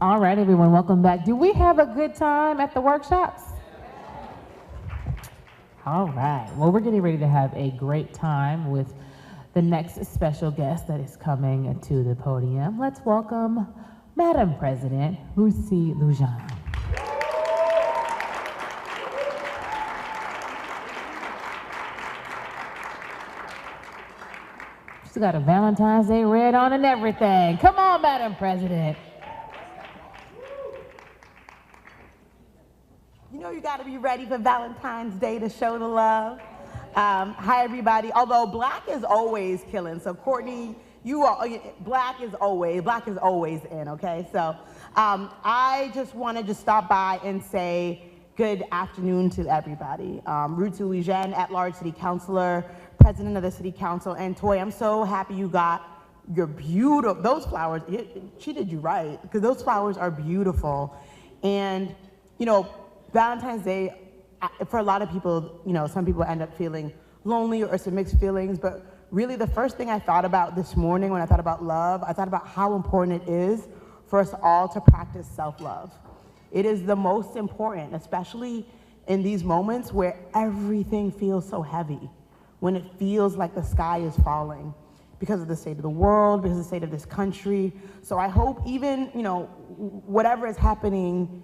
All right, everyone, welcome back. Do we have a good time at the workshops? All right, well, we're getting ready to have a great time with the next special guest that is coming to the podium. Let's welcome Madam President Rusi Lujan. She's got a Valentine's Day red on and everything. Come on, Madam President. You know you got to be ready for Valentine's Day to show the love. Hi, everybody. Although black is always killing, so Courtney, black is always in, okay? So I just wanted to stop by and say good afternoon to everybody. Ruth Louisiane, at-large city councilor, president of the city council, and Toy, I'm so happy you got your beautiful, those flowers, she did you right, because those flowers are beautiful. And, you know, Valentine's Day, for a lot of people, you know, some people end up feeling lonely or some mixed feelings, but really the first thing I thought about this morning when I thought about love, I thought about how important it is for us all to practice self-love. It is the most important, especially in these moments where everything feels so heavy, when it feels like the sky is falling because of the state of the world, because of the state of this country. So I hope even, you know, whatever is happening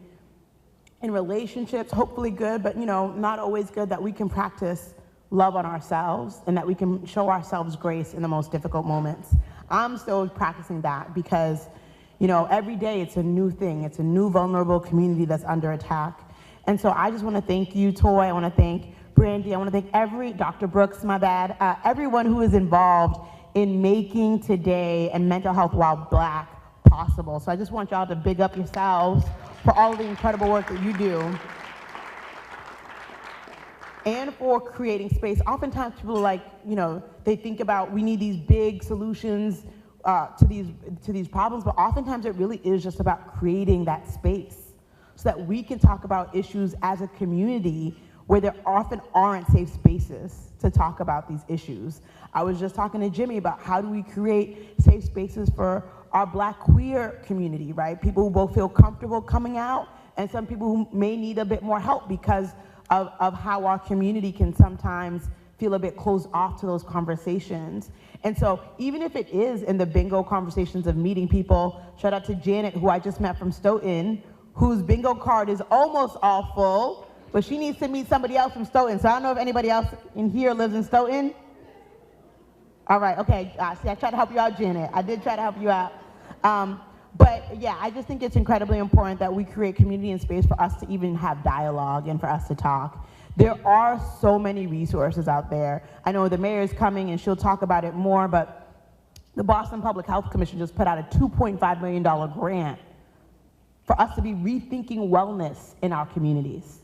in relationships, hopefully good, but you know, not always good, that we can practice love on ourselves and that we can show ourselves grace in the most difficult moments. I'm still practicing that because, you know, every day it's a new thing. It's a new vulnerable community that's under attack. And so I just want to thank you, Toy. I want to thank Brandy. I want to thank Dr. Brooks, my bad, everyone who is involved in making today and mental health while black possible. So I just want y'all to big up yourselves for all of the incredible work that you do and for creating space. Oftentimes people are like, you know, they think about we need these big solutions to these problems, but oftentimes it really is just about creating that space so that we can talk about issues as a community where there often aren't safe spaces to talk about these issues. I was just talking to Jimmy about how do we create safe spaces for our black queer community, right? People who both feel comfortable coming out and some people who may need a bit more help because of how our community can sometimes feel a bit closed off to those conversations. And so even if it is in the bingo conversations of meeting people, shout out to Janet, who I just met from Stoughton, whose bingo card is almost all full, but she needs to meet somebody else from Stoughton. So I don't know if anybody else in here lives in Stoughton. All right, okay, see, I tried to help you out, Janet. I did try to help you out. But yeah, I just think it's incredibly important that we create community and space for us to even have dialogue and for us to talk. There are so many resources out there. I know the mayor is coming and she'll talk about it more, but the Boston Public Health Commission just put out a $2.5 million grant for us to be rethinking wellness in our communities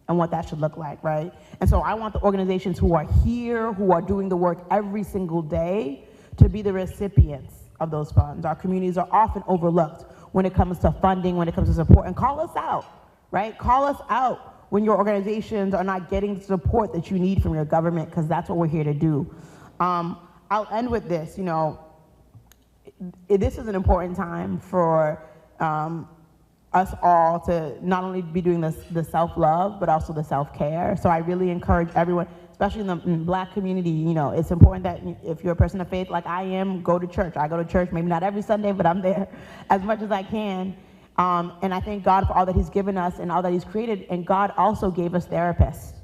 and what that should look like, right? And so I want the organizations who are here, who are doing the work every single day, to be the recipients of those funds. Our communities are often overlooked when it comes to funding, when it comes to support, and call us out, right? Call us out when your organizations are not getting the support that you need from your government, because that's what we're here to do. I'll end with this, you know, this is an important time for us all to not only be doing the self-love, but also the self-care. So I really encourage everyone, especially in the black community, you know, it's important that if you're a person of faith like I am, go to church. I go to church, maybe not every Sunday, but I'm there as much as I can. And I thank God for all that he's given us and all that he's created. And God also gave us therapists.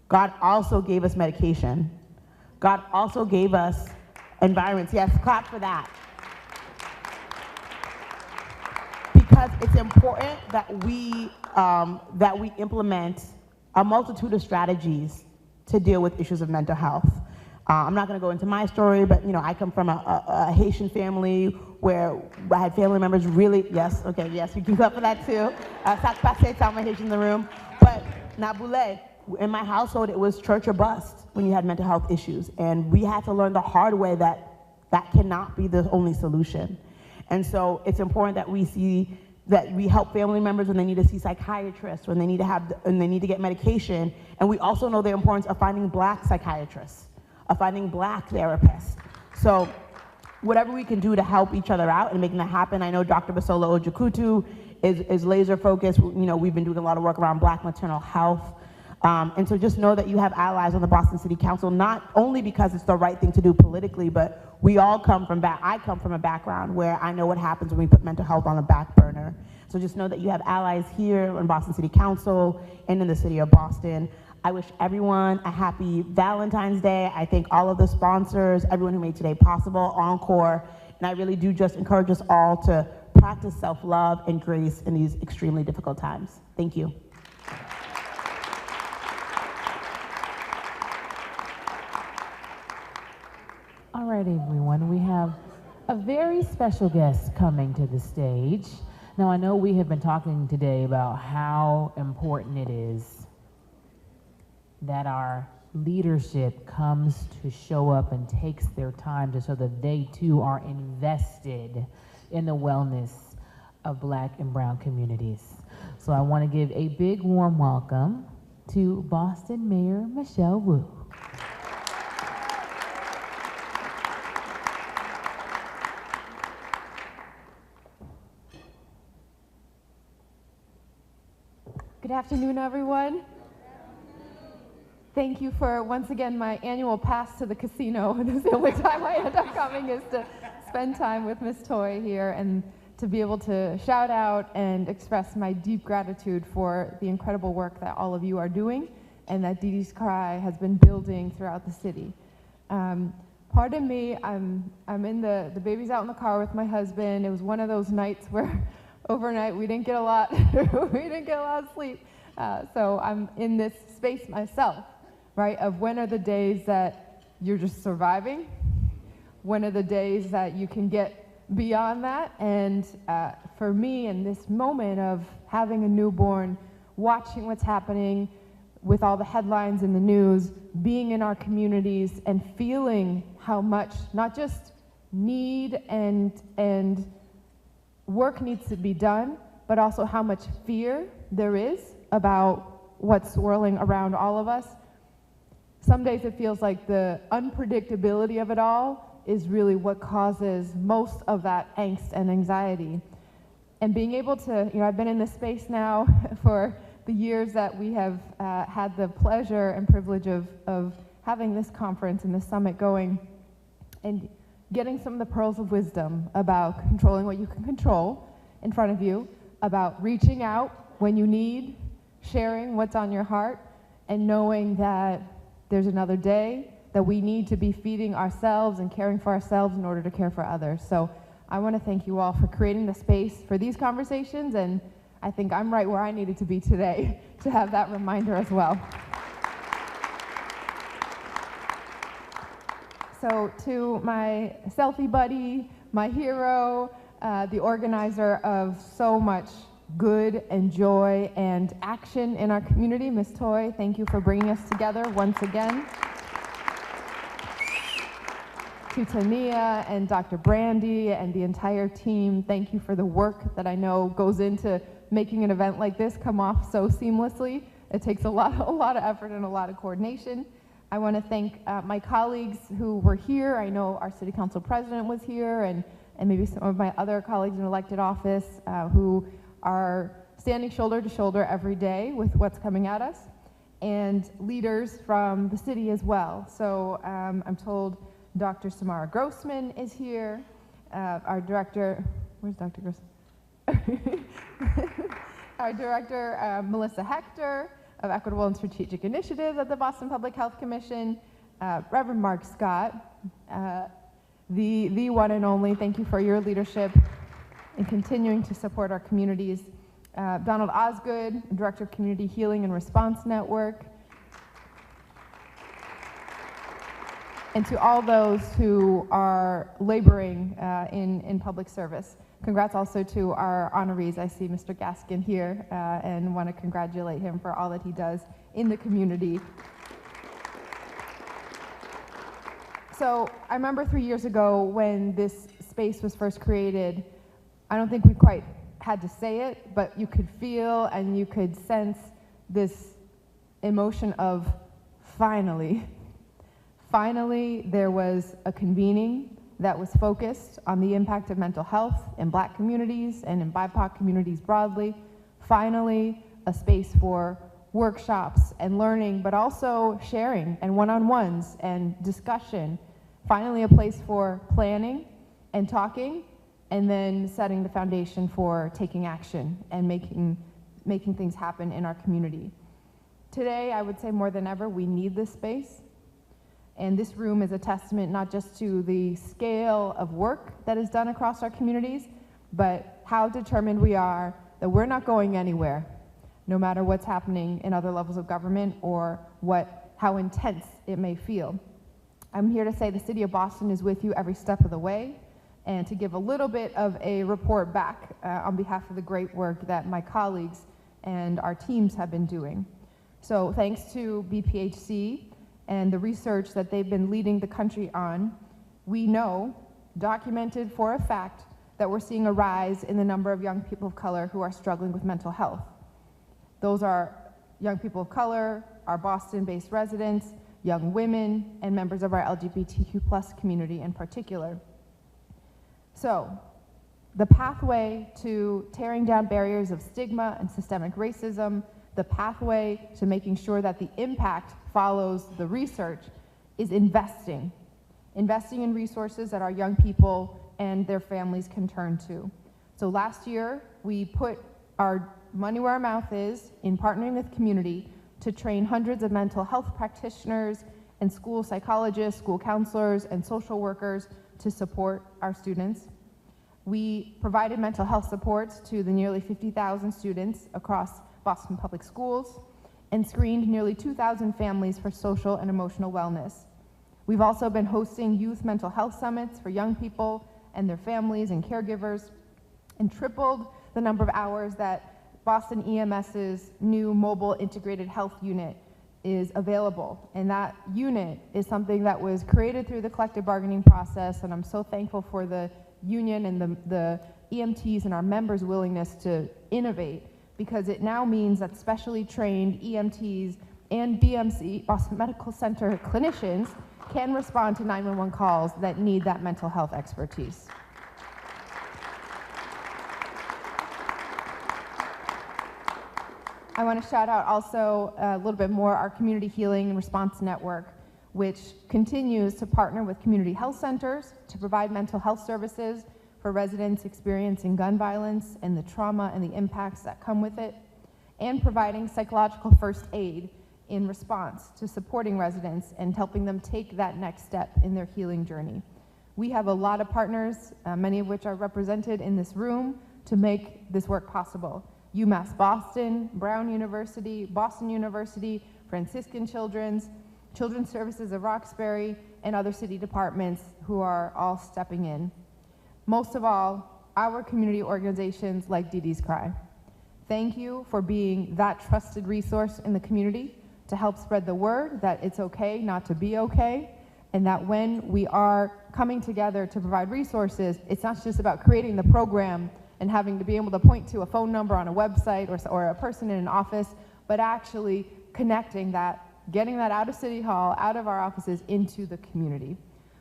God also gave us medication. God also gave us environments. Yes, clap for that. Because it's important that we implement a multitude of strategies to deal with issues of mental health. I'm not going to go into my story, but you know, I come from a Haitian family where I had family members really, yes, okay, yes, you can clap for that too. Ça passe, tell my Haitian in the room. But Naboule, in my household, it was church or bust when you had mental health issues, and we had to learn the hard way that that cannot be the only solution. And so it's important that we help family members when they need to see psychiatrists, when they need to get medication. And we also know the importance of finding black psychiatrists, of finding black therapists. So whatever we can do to help each other out and making that happen. I know Dr. Basola Ojukutu is laser focused. You know, we've been doing a lot of work around Black maternal health. And so just know that you have allies on the Boston City Council, not only because it's the right thing to do politically, but we all come from I come from a background where I know what happens when we put mental health on the back burner. So just know that you have allies here in Boston City Council and in the city of Boston. I wish everyone a happy Valentine's Day. I thank all of the sponsors, everyone who made today possible, Encore, and I really do just encourage us all to practice self-love and grace in these extremely difficult times. Thank you. All right, everyone, we have a very special guest coming to the stage. Now, I know we have been talking today about how important it is that our leadership comes to show up and takes their time so that they too are invested in the wellness of Black and brown communities. So I want to give a big warm welcome to Boston Mayor Michelle Wu. Good afternoon, everyone. Thank you for, once again, my annual pass to the casino. This is the only time I end up coming is to spend time with Ms. Toy here and to be able to shout out and express my deep gratitude for the incredible work that all of you are doing and that DeeDee's Cry has been building throughout the city. Pardon me, I'm in the baby's out in the car with my husband. It was one of those nights where overnight we didn't get a lot, of sleep. So I'm in this space myself, right, of when are the days that you're just surviving? When are the days that you can get beyond that? And for me, in this moment of having a newborn, watching what's happening with all the headlines in the news, being in our communities and feeling how much, not just need and work needs to be done, but also how much fear there is about what's swirling around all of us. Some days it feels like the unpredictability of it all is really what causes most of that angst and anxiety. And being able to, I've been in this space now for the years that we have had the pleasure and privilege of having this conference and this summit going, and getting some of the pearls of wisdom about controlling what you can control in front of you, about reaching out when you need, sharing what's on your heart, and knowing that there's another day, that we need to be feeding ourselves and caring for ourselves in order to care for others. So I want to thank you all for creating the space for these conversations, and I think I'm right where I needed to be today to have that reminder as well. So to my selfie buddy, my hero, the organizer of so much good and joy and action in our community, Ms. Toy, thank you for bringing us together once again. To Tania and Dr. Brandy and the entire team, thank you for the work that I know goes into making an event like this come off so seamlessly. It takes a lot of effort and a lot of coordination. I want to thank my colleagues who were here. I know our city council president was here, and maybe some of my other colleagues in elected office who are standing shoulder to shoulder every day with what's coming at us, and leaders from the city as well. So I'm told Dr. Samara Grossman is here, our director, where's Dr. Grossman? Our director, Melissa Hector, of Equitable and Strategic Initiatives at the Boston Public Health Commission, Reverend Mark Scott, the one and only, thank you for your leadership in continuing to support our communities. Donald Osgood, Director of Community Healing and Response Network. And to all those who are laboring in public service. Congrats also to our honorees. I see Mr. Gaskin here and want to congratulate him for all that he does in the community. So I remember 3 years ago when this space was first created, I don't think we quite had to say it, but you could feel and you could sense this emotion of finally. Finally, there was a convening that was focused on the impact of mental health in Black communities and in BIPOC communities broadly. Finally, a space for workshops and learning, but also sharing and one-on-ones and discussion. Finally, a place for planning and talking, and then setting the foundation for taking action and making things happen in our community. Today, I would say more than ever, we need this space. And this room is a testament not just to the scale of work that is done across our communities, but how determined we are that we're not going anywhere, no matter what's happening in other levels of government or how intense it may feel. I'm here to say the City of Boston is with you every step of the way, and to give a little bit of a report back on behalf of the great work that my colleagues and our teams have been doing. So thanks to BPHC and the research that they've been leading the country on, we know, documented for a fact, that we're seeing a rise in the number of young people of color who are struggling with mental health. Those are young people of color, our Boston-based residents, young women, and members of our LGBTQ+ community in particular. So, the pathway to tearing down barriers of stigma and systemic racism, the pathway to making sure that the impact follows the research, is investing in resources that our young people and their families can turn to. So last year, we put our money where our mouth is in partnering with community to train hundreds of mental health practitioners and school psychologists, school counselors, and social workers to support our students. We provided mental health supports to the nearly 50,000 students across Boston Public Schools and screened nearly 2,000 families for social and emotional wellness. We've also been hosting youth mental health summits for young people and their families and caregivers, and tripled the number of hours that Boston EMS's new mobile integrated health unit is available. And that unit is something that was created through the collective bargaining process, and I'm so thankful for the union and the EMTs and our members' willingness to innovate, because it now means that specially trained EMTs and BMC, Boston Medical Center clinicians, can respond to 911 calls that need that mental health expertise. I want to shout out also a little bit more our Community Healing and Response Network, which continues to partner with community health centers to provide mental health services for residents experiencing gun violence and the trauma and the impacts that come with it, and providing psychological first aid in response to supporting residents and helping them take that next step in their healing journey. We have a lot of partners, many of which are represented in this room, to make this work possible. UMass Boston, Brown University, Boston University, Franciscan Children's Services of Roxbury, and other city departments who are all stepping in. Most of all, our community organizations like DeeDee's Cry. Thank you for being that trusted resource in the community to help spread the word that it's okay not to be okay, and that when we are coming together to provide resources, it's not just about creating the program and having to be able to point to a phone number on a website or a person in an office, but actually connecting that, getting that out of City Hall, out of our offices, into the community.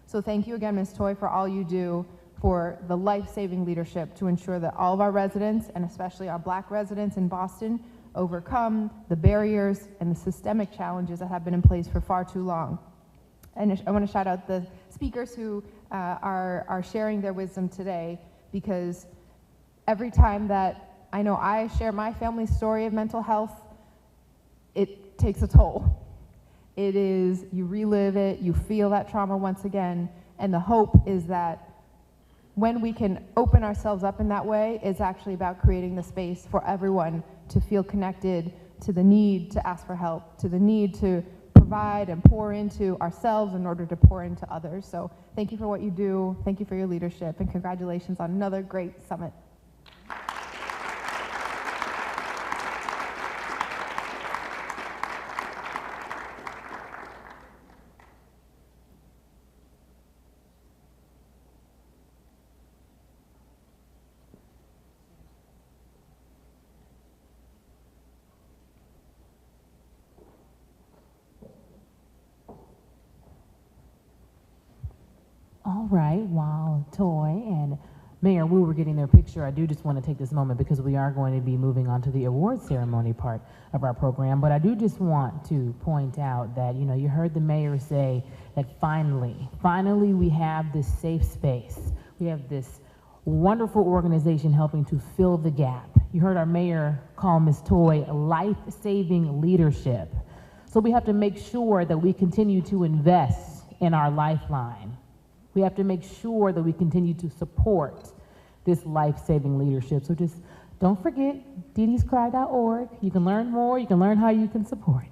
So thank you again, Ms. Toy, for all you do for the life-saving leadership to ensure that all of our residents, and especially our Black residents in Boston, overcome the barriers and the systemic challenges that have been in place for far too long. And I want to shout out the speakers who are sharing their wisdom today, because every time that I know I share my family's story of mental health, it takes a toll. It is, you relive it, you feel that trauma once again, and the hope is that when we can open ourselves up in that way, it's actually about creating the space for everyone to feel connected to the need to ask for help, to the need to provide and pour into ourselves in order to pour into others. So thank you for what you do, thank you for your leadership, and congratulations on another great summit. All right, while Toy and Mayor Wu were getting their picture, I do just want to take this moment because we are going to be moving on to the award ceremony part of our program. But I do just want to point out that, you know, you heard the mayor say that finally we have this safe space. We have this wonderful organization helping to fill the gap. You heard our mayor call Ms. Toy life-saving leadership. So we have to make sure that we continue to invest in our lifeline. We have to make sure that we continue to support this life-saving leadership. So just don't forget DeeDee'sCry.org. You can learn more. You can learn how you can support.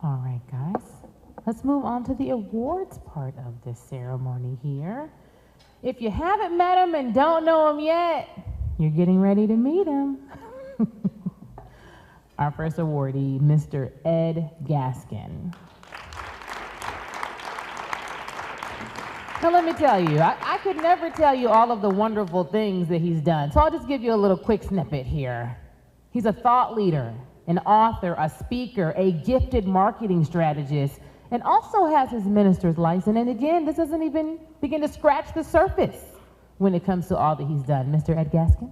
All right, guys. Let's move on to the awards part of this ceremony here. If you haven't met him and don't know him yet, you're getting ready to meet him. Our first awardee, Mr. Ed Gaskin. Now let me tell you, I could never tell you all of the wonderful things that he's done, so I'll just give you a little quick snippet here. He's a thought leader, an author, a speaker, a gifted marketing strategist, and also has his minister's license. And again, this doesn't even begin to scratch the surface when it comes to all that he's done. Mr. Ed Gaskin.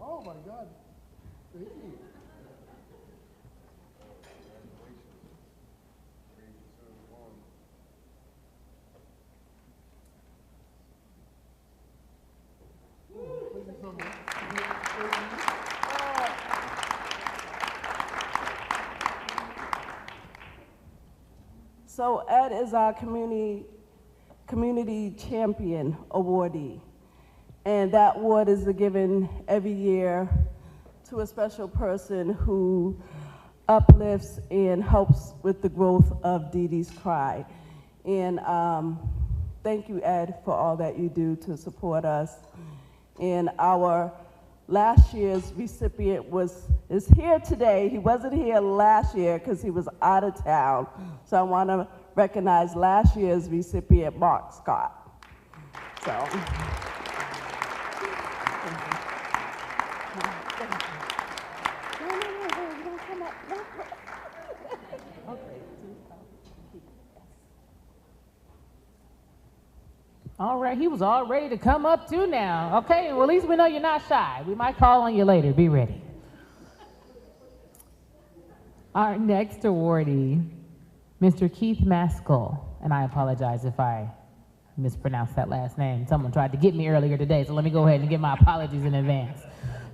Oh my God. Thank you. So Ed is our community champion awardee. And that award is given every year to a special person who uplifts and helps with the growth of DeeDee's Cry. And thank you, Ed, for all that you do to support us. And our last year's recipient is here today. He wasn't here last year because he was out of town. So I want to recognize last year's recipient, Mark Scott. So. All right, he was all ready to come up too now. Okay, well, at least we know you're not shy. We might call on you later. Be ready. Our next awardee, Mr. Keith Maskell, and I apologize if I mispronounced that last name. Someone tried to get me earlier today, so let me go ahead and give my apologies in advance.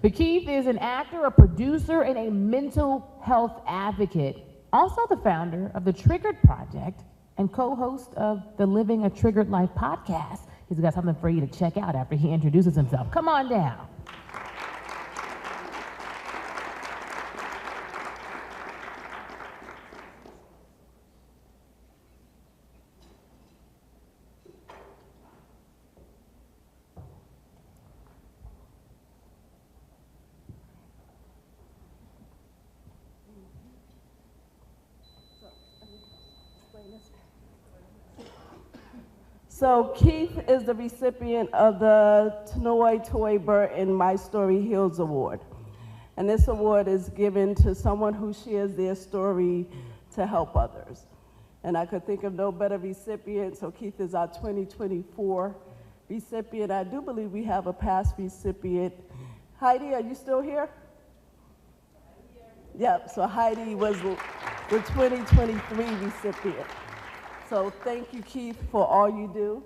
But Keith is an actor, a producer, and a mental health advocate, also the founder of the Triggered Project and co-host of the Living a Triggered Life podcast. He's got something for you to check out after he introduces himself. Come on down. So Keith is the recipient of the Tanoy Toy Burton My Story Heals Award. And this award is given to someone who shares their story to help others. And I could think of no better recipient, so Keith is our 2024 recipient. I do believe we have a past recipient. Heidi, are you still here? Yep, so Heidi was the 2023 recipient. So thank you, Keith, for all you do.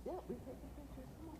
Yeah, we take the pictures. Come on.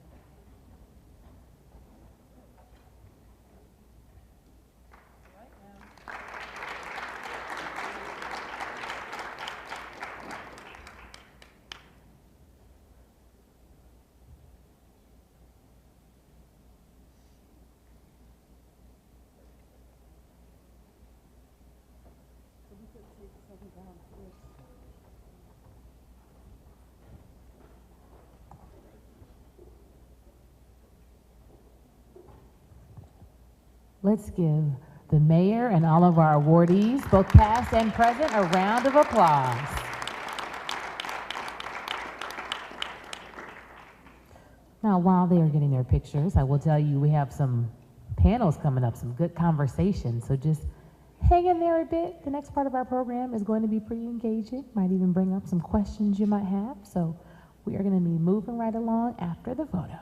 let's give the mayor and all of our awardees, both past and present, a round of applause. Now, while they are getting their pictures, I will tell you we have some panels coming up, some good conversations, so just hang in there a bit. The next part of our program is going to be pretty engaging, might even bring up some questions you might have, so we are going to be moving right along after the photos.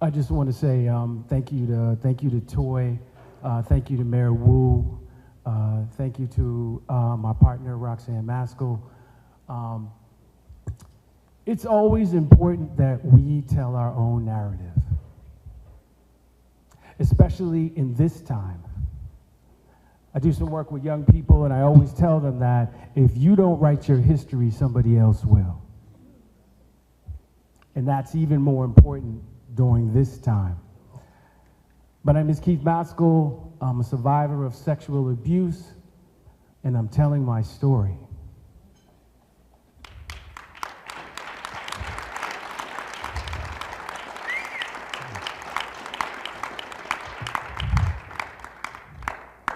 I just want to say thank you to Toy, thank you to Mayor Wu, thank you to my partner Roxanne Maskell. It's always important that we tell our own narrative, especially in this time. I do some work with young people, and I always tell them that if you don't write your history, somebody else will. And that's even more important during this time. My name is Keith Maskell. I'm a survivor of sexual abuse, and I'm telling my story.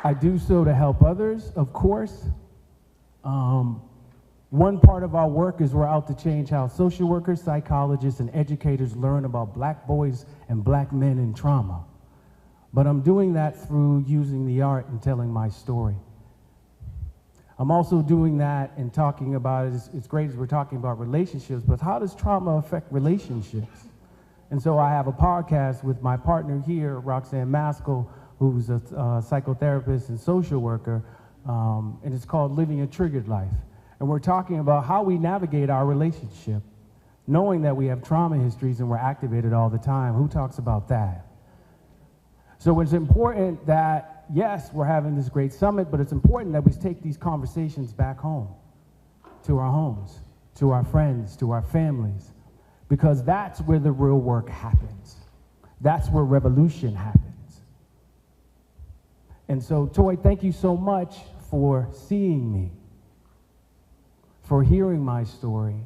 I do so to help others, of course. One part of our work is we're out to change how social workers, psychologists, and educators learn about black boys and black men in trauma. But I'm doing that through using the art and telling my story. I'm also doing that and talking about it. It's great as we're talking about relationships, but how does trauma affect relationships? And so I have a podcast with my partner here, Roxanne Maskell, who's a psychotherapist and social worker, and it's called Living a Triggered Life. And we're talking about how we navigate our relationship, knowing that we have trauma histories and we're activated all the time. Who talks about that? So it's important that, yes, we're having this great summit, but it's important that we take these conversations back home, to our homes, to our friends, to our families, because that's where the real work happens. That's where revolution happens. And so, Toy, thank you so much for seeing me, for hearing my story,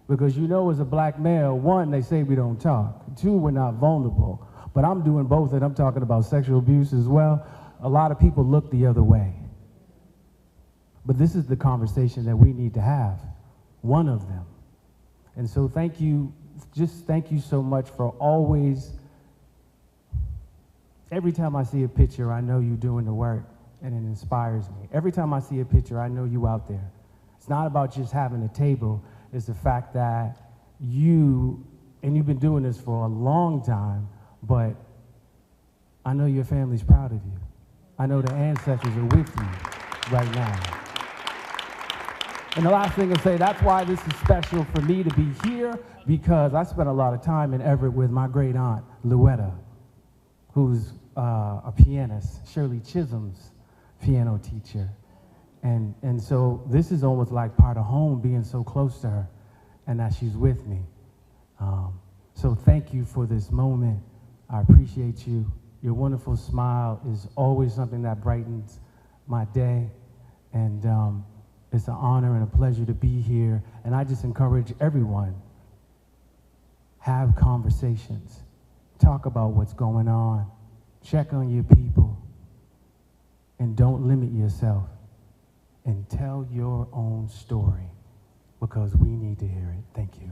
because you know as a black male, one, they say we don't talk. Two, we're not vulnerable. But I'm doing both, and I'm talking about sexual abuse as well. A lot of people look the other way. But this is the conversation that we need to have, one of them. And so thank you, just thank you so much for always, every time I see a picture, I know you doing the work, and it inspires me. Every time I see a picture, I know you out there. It's not about just having a table. It's the fact that you've been doing this for a long time, but I know your family's proud of you. I know the ancestors are with you right now. And the last thing to say, that's why this is special for me to be here, because I spent a lot of time in Everett with my great aunt, Louetta, who's a pianist, Shirley Chisholm's piano teacher. And so this is almost like part of home, being so close to her and that she's with me. So thank you for this moment. I appreciate you. Your wonderful smile is always something that brightens my day. And it's an honor and a pleasure to be here. And I just encourage everyone, have conversations. Talk about what's going on. Check on your people. And don't limit yourself. And tell your own story, because we need to hear it. Thank you.